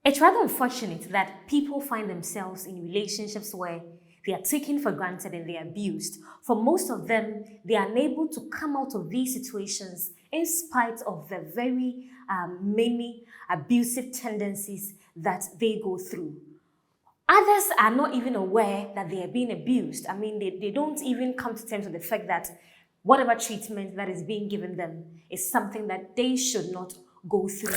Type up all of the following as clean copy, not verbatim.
It's rather unfortunate that people find themselves in relationships where they are taken for granted and they are abused. For most of them, they are unable to come out of these situations in spite of the very many abusive tendencies that they go through. Others are not even aware that they are being abused. I mean, they don't even come to terms with the fact that whatever treatment that is being given them is something that they should not go through.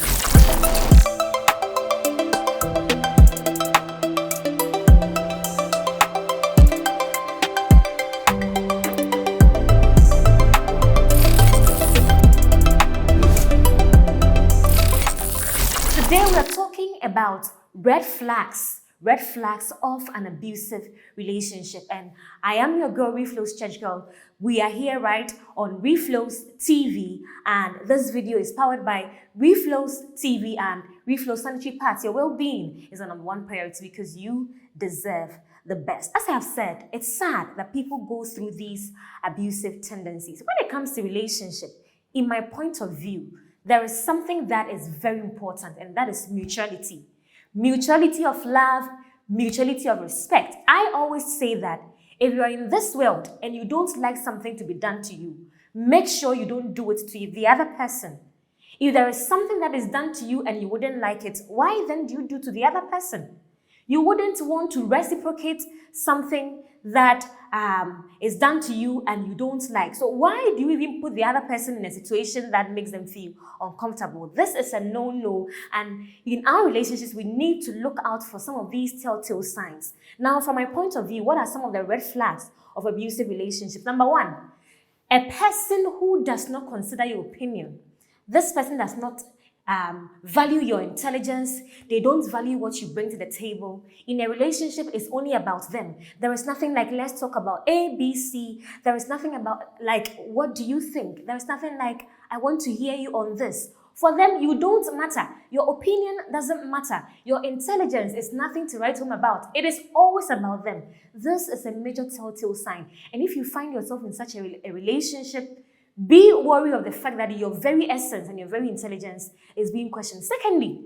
Today we are talking about red flags of an abusive relationship. And I am your girl, REFLO'S church girl. We are here right on REFLO'S TV, and this video is powered by REFLO'S TV and REFLO'S Sanitary Pads. Your well-being is our #1 priority because you deserve the best. As I have said, it's sad that people go through these abusive tendencies. When it comes to relationship, in my point of view, there is something that is very important, and that is mutuality. Mutuality of love, mutuality of respect. I always say that if you are in this world and you don't like something to be done to you, make sure you don't do it to the other person. If there is something that is done to you and you wouldn't like it, why then do you do to the other person? You wouldn't want to reciprocate something that is done to you and you don't like. So why do you even put the other person in a situation that makes them feel uncomfortable? This is a no-no. And in our relationships, we need to look out for some of these telltale signs. Now, from my point of view, what are some of the red flags of abusive relationships? Number one, a person who does not consider your opinion. This person does not value your intelligence. They don't value what you bring to the table. In a relationship, it's only about them. There is nothing like, let's talk about A, B, C. There is nothing about, like, what do you think? There is nothing like, I want to hear you on this. For them, you don't matter. Your opinion doesn't matter. Your intelligence is nothing to write home about. It is always about them. This is a major telltale sign. And if you find yourself in such a relationship, be wary of the fact that your very essence and your very intelligence is being questioned. Secondly,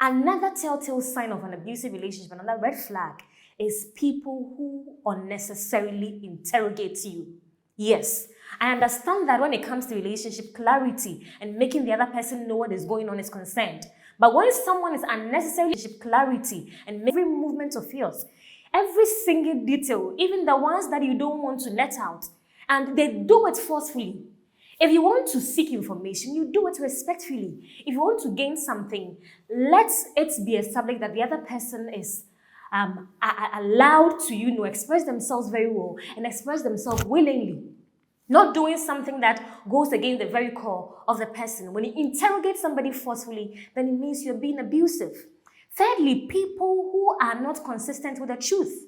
another telltale sign of an abusive relationship, another red flag, is people who unnecessarily interrogate you. Yes, I understand that when it comes to relationship, clarity and making the other person know what is going on is concerned. But when someone is unnecessarily clarity and every movement of yours, every single detail, even the ones that you don't want to let out, and they do it forcefully. If you want to seek information, you do it respectfully. If you want to gain something, let it be established that the other person is allowed to, express themselves very well and express themselves willingly. Not doing something that goes against the very core of the person. When you interrogate somebody forcefully, then it means you're being abusive. Thirdly, people who are not consistent with the truth.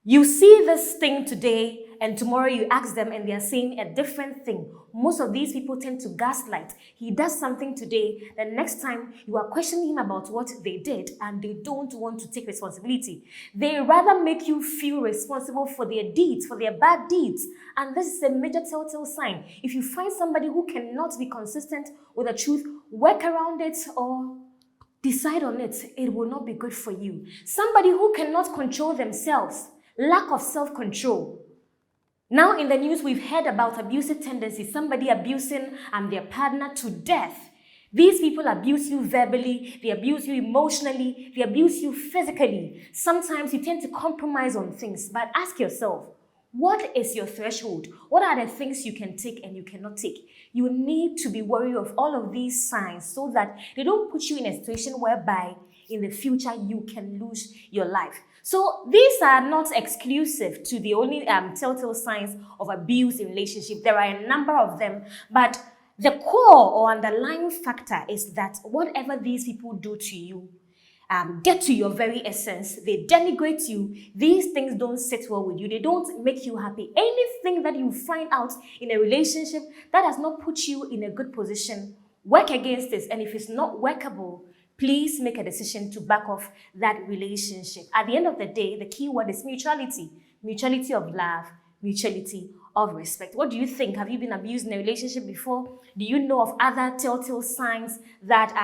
You see this thing today, and tomorrow you ask them and they are saying a different thing. Most of these people tend to gaslight. He does something today, the next time you are questioning him about what they did and they don't want to take responsibility. They rather make you feel responsible for their deeds, for their bad deeds. And this is a major telltale sign. If you find somebody who cannot be consistent with the truth, work around it or decide on it. It will not be good for you. Somebody who cannot control themselves, lack of self-control. Now in the news, we've heard about abusive tendencies, somebody abusing their partner to death. These people abuse you verbally, they abuse you emotionally, they abuse you physically. Sometimes you tend to compromise on things, but ask yourself, what is your threshold? What are the things you can take and you cannot take? You need to be wary of all of these signs so that they don't put you in a situation whereby in the future you can lose your life. So these are not exclusive to the only telltale signs of abuse in relationship. There are a number of them, but the core or underlying factor is that whatever these people do to you, get to your very essence, they denigrate you, these things don't sit well with you, they don't make you happy. Anything that you find out in a relationship that does not put you in a good position, work against this. And if it's not workable, please make a decision to back off that relationship. At the end of the day, the key word is mutuality. Mutuality of love, mutuality of respect. What do you think? Have you been abused in a relationship before? Do you know of other telltale signs that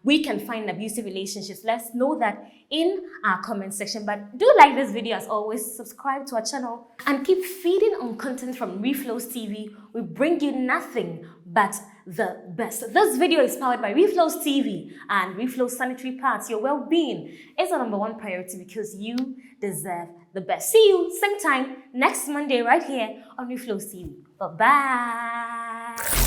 we can find in abusive relationships? Let's know that in our comment section. But do like this video as always, subscribe to our channel, and keep feeding on content from REFLO'S TV. We bring you nothing but the best. This video is powered by REFLO'S TV, and REFLO'S Sanitary Pads. Your well-being is our #1 priority because you deserve the best. See you same time next Monday right here on REFLO'S TV. Bye-bye.